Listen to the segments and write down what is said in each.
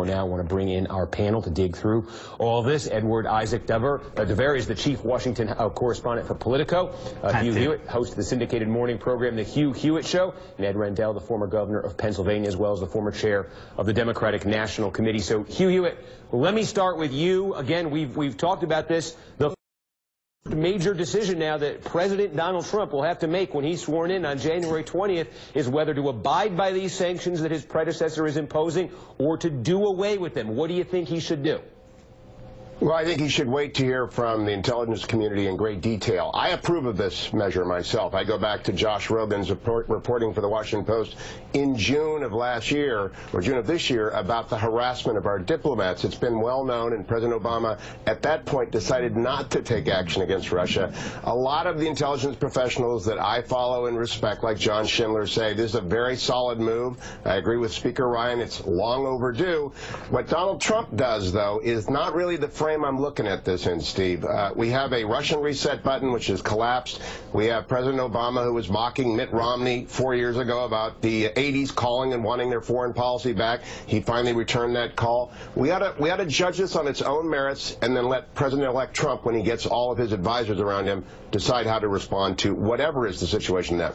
Now I want to bring in our panel to dig through all this. Edward Isaac Dovere is the chief Washington correspondent for Politico. Hugh Hewitt, host of the syndicated morning program, The Hugh Hewitt Show. And Ed Rendell, the former governor of Pennsylvania, as well as the former chair of the Democratic National Committee. So, Hugh Hewitt, let me start with you. Again, we've talked about this. The major decision now that President Donald Trump will have to make when he's sworn in on January 20th is whether to abide by these sanctions that his predecessor is imposing or to do away with them. What do you think he should do? Well, I think he should wait to hear from the intelligence community in great detail. I approve of this measure myself. I go back to Josh Rogan's reporting for the Washington Post in June of last year, or June of this year, about the harassment of our diplomats. It's been well known, and President Obama at that point decided not to take action against Russia. A lot of the intelligence professionals that I follow and respect, like John Schindler, say this is a very solid move. I agree with Speaker Ryan. It's long overdue. What Donald Trump does, though, is not really the frame I'm looking at this in, Steve. We have a Russian reset button, which has collapsed. We have President Obama, who was mocking Mitt Romney 4 years ago about the 80s calling and wanting their foreign policy back. He finally returned that call. We ought to judge this on its own merits and then let President-elect Trump, when he gets all of his advisors around him, decide how to respond to whatever is the situation now.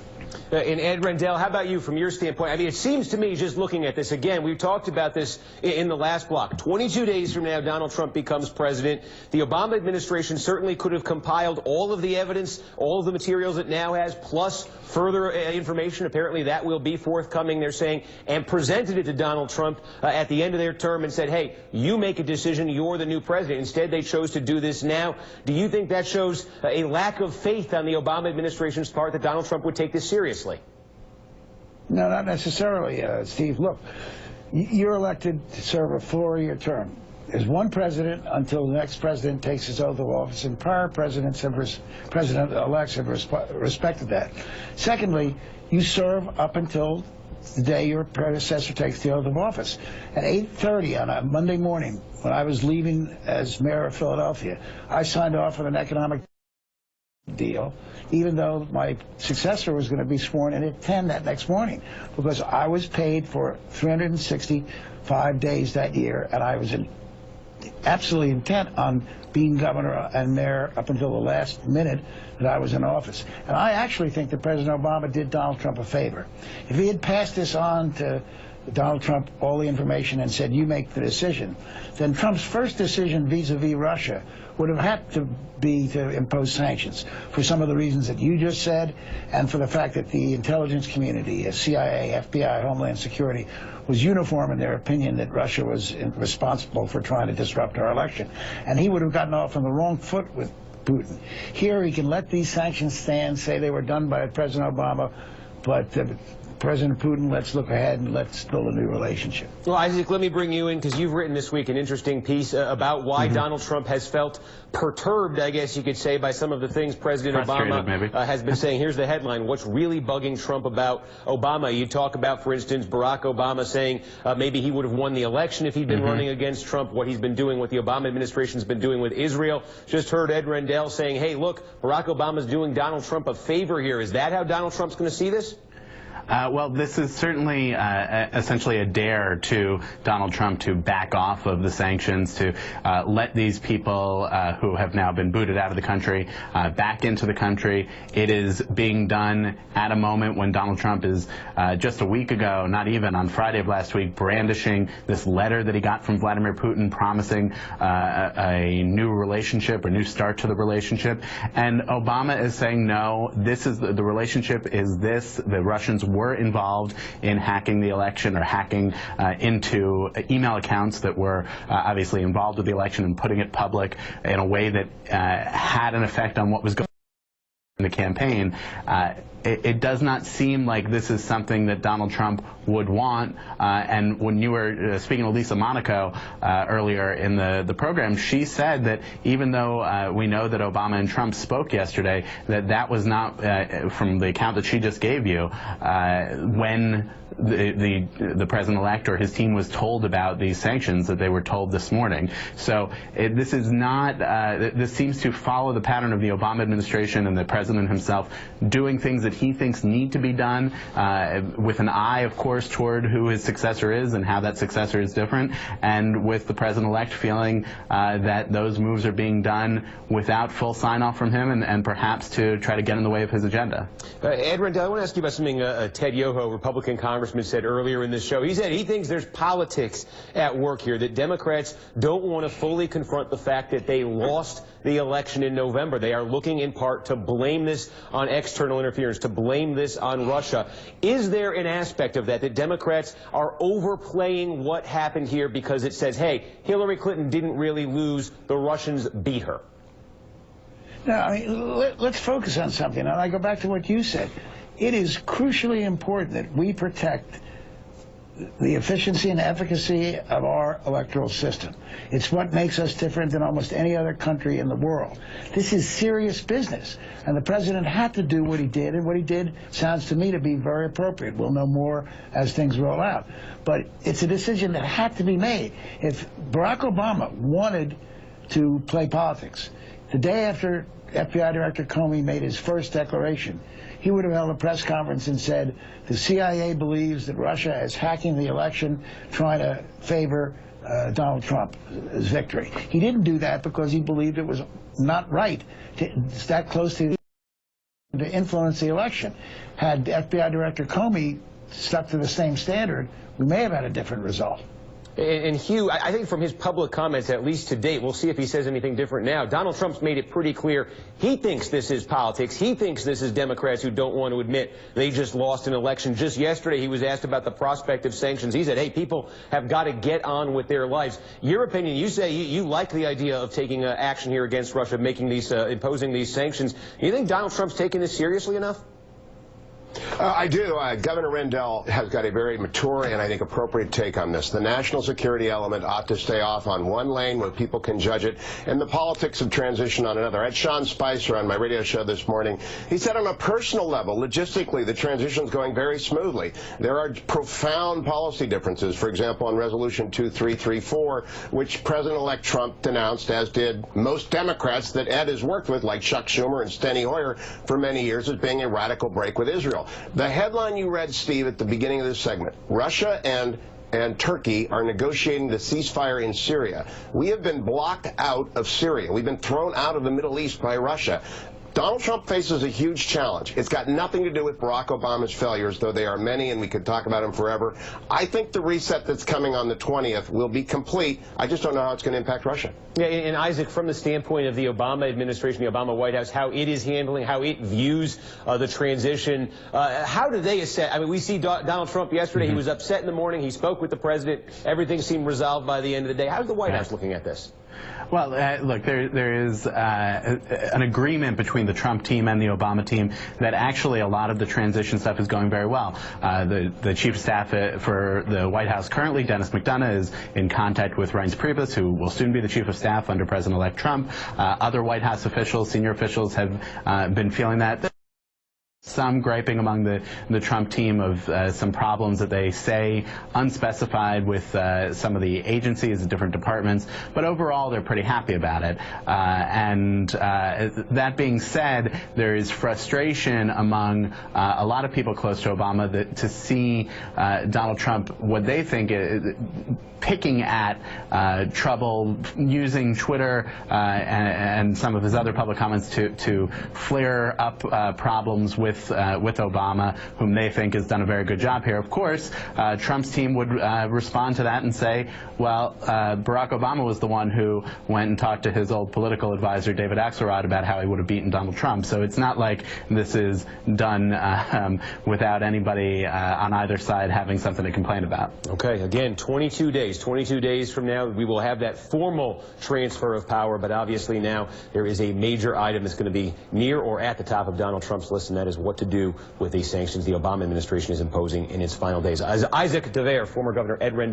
And Ed Rendell, how about you from your standpoint? I mean, it seems to me, just looking at this again, we've talked about this in the last block. 22 days from now, Donald Trump becomes president. The Obama administration certainly could have compiled all of the evidence, all of the materials it now has, plus further information. Apparently that will be forthcoming, they're saying, and presented it to Donald Trump at the end of their term and said, hey, you make a decision, you're the new president. Instead, they chose to do this now. Do you think that shows a lack of faith on the Obama administration's part that Donald Trump would take this seriously? No, not necessarily, Steve. Look, you're elected to serve a 4-year term. There's one president until the next president takes his oath of office, and prior presidents have president-elects have respected that. Secondly, you serve up until the day your predecessor takes the oath of office. At 8:30 on a Monday morning, when I was leaving as mayor of Philadelphia, I signed off on an economic deal, even though my successor was going to be sworn in at 10 that next morning, because I was paid for 365 days that year, and I was absolutely intent on being governor and mayor up until the last minute that I was in office. And I actually think that President Obama did Donald Trump a favor. If he had passed this on to Donald Trump, all the information, and said, you make the decision, then Trump's first decision vis-a-vis Russia would have had to be to impose sanctions for some of the reasons that you just said, and for the fact that the intelligence community, CIA, FBI, Homeland Security, was uniform in their opinion that Russia was responsible for trying to disrupt our election. And he would have gotten off on the wrong foot with Putin. Here he can let these sanctions stand, say they were done by President Obama, but President Putin, let's look ahead and let's build a new relationship. Well, Isaac, let me bring you in, because you've written this week an interesting piece about why Donald Trump has felt perturbed, I guess you could say, by some of the things President Obama has been saying. Here's the headline: what's really bugging Trump about Obama? You talk about, for instance, Barack Obama saying maybe he would have won the election if he'd been running against Trump, what he's been doing, what the Obama administration's been doing with Israel. Just heard Ed Rendell saying, hey, look, Barack Obama's doing Donald Trump a favor here. Is that how Donald Trump's going to see this? Well, this is certainly essentially a dare to Donald Trump to back off of the sanctions, to let these people who have now been booted out of the country back into the country. It is being done at a moment when Donald Trump is just a week ago, not even, on Friday of last week, brandishing this letter that he got from Vladimir Putin promising a new relationship, a new start to the relationship. And Obama is saying, no, this is the relationship is this. The Russians were involved in hacking the election, or hacking into email accounts that were obviously involved with the election, and putting it public in a way that had an effect on what was going on in the campaign. It does not seem like this is something that Donald Trump would want. And when you were speaking with Lisa Monaco earlier in the program, she said that even though we know that Obama and Trump spoke yesterday, that was not, from the account that she just gave you, when the president-elect or his team was told about these sanctions, that they were told this morning. So this is not, this seems to follow the pattern of the Obama administration and the president president himself, doing things that he thinks need to be done, with an eye, of course, toward who his successor is and how that successor is different, and with the president-elect feeling that those moves are being done without full sign-off from him, and perhaps to try to get in the way of his agenda. Ed Rendell, I want to ask you about something Ted Yoho, Republican congressman, said earlier in this show. He said he thinks there's politics at work here, that Democrats don't want to fully confront the fact that they lost the election in November. They are looking in part to blame this on external interference, to blame this on Russia. Is there an aspect of that Democrats are overplaying what happened here because it says, hey, Hillary Clinton didn't really lose, the Russians beat her? No, I mean, let's focus on something. And I go back to what you said. It is crucially important that we protect the efficiency and efficacy of our electoral system. It's what makes us different than almost any other country in the world. This is serious business, and the president had to do what he did, and what he did sounds to me to be very appropriate. We'll know more as things roll out. But it's a decision that had to be made. If Barack Obama wanted to play politics, the day after FBI Director Comey made his first declaration, he would have held a press conference and said, the CIA believes that Russia is hacking the election, trying to favor Donald Trump's victory. He didn't do that because he believed it was not right to that close to influence the election. Had FBI Director Comey stuck to the same standard, we may have had a different result. And Hugh, I think from his public comments, at least to date, we'll see if he says anything different now. Donald Trump's made it pretty clear he thinks this is politics. He thinks this is Democrats who don't want to admit they just lost an election. Just yesterday, he was asked about the prospect of sanctions. He said, hey, people have got to get on with their lives. Your opinion, you say you like the idea of taking action here against Russia, making these, imposing these sanctions. Do you think Donald Trump's taking this seriously enough? I do. Governor Rendell has got a very mature and I think appropriate take on this. The national security element ought to stay off on one lane where people can judge it, and the politics of transition on another. I had Sean Spicer on my radio show this morning. He said on a personal level, logistically, the transition is going very smoothly. There are profound policy differences. For example, on Resolution 2334, which President-elect Trump denounced, as did most Democrats that Ed has worked with, like Chuck Schumer and Steny Hoyer, for many years, as being a radical break with Israel. The headline you read, Steve, at the beginning of this segment, Russia and Turkey are negotiating the ceasefire in Syria. We have been blocked out of Syria. We've been thrown out of the Middle East by Russia. Donald Trump faces a huge challenge. It's got nothing to do with Barack Obama's failures, though they are many, and we could talk about them forever. I think the reset that's coming on the 20th will be complete. I just don't know how it's going to impact Russia. Yeah, and Isaac, from the standpoint of the Obama administration, the Obama White House, how it is handling, how it views the transition, how do they assess? I mean, we see Donald Trump yesterday. He was upset in the morning. He spoke with the president. Everything seemed resolved by the end of the day. How's the White House looking at this? Well, look, there is an agreement between the Trump team and the Obama team that actually a lot of the transition stuff is going very well. The chief of staff for the White House currently, Dennis McDonough, is in contact with Reince Priebus, who will soon be the chief of staff under President-elect Trump. Other White House officials, senior officials, have been feeling that. Some griping among the Trump team of some problems that they say unspecified with some of the agencies and different departments, but overall they're pretty happy about it. And that being said, there is frustration among a lot of people close to Obama to see Donald Trump, what they think is picking at trouble, using Twitter and some of his other public comments to flare up problems with Obama, whom they think has done a very good job here. Of course, Trump's team would respond to that and say, well, Barack Obama was the one who went and talked to his old political advisor, David Axelrod, about how he would have beaten Donald Trump. So it's not like this is done without anybody on either side having something to complain about. Okay, again, 22 days. 22 days from now, we will have that formal transfer of power, but obviously now there is a major item that's going to be near or at the top of Donald Trump's list, and that is what to do with these sanctions the Obama administration is imposing in its final days. As Isaac Dovere, former Governor Ed Rendell.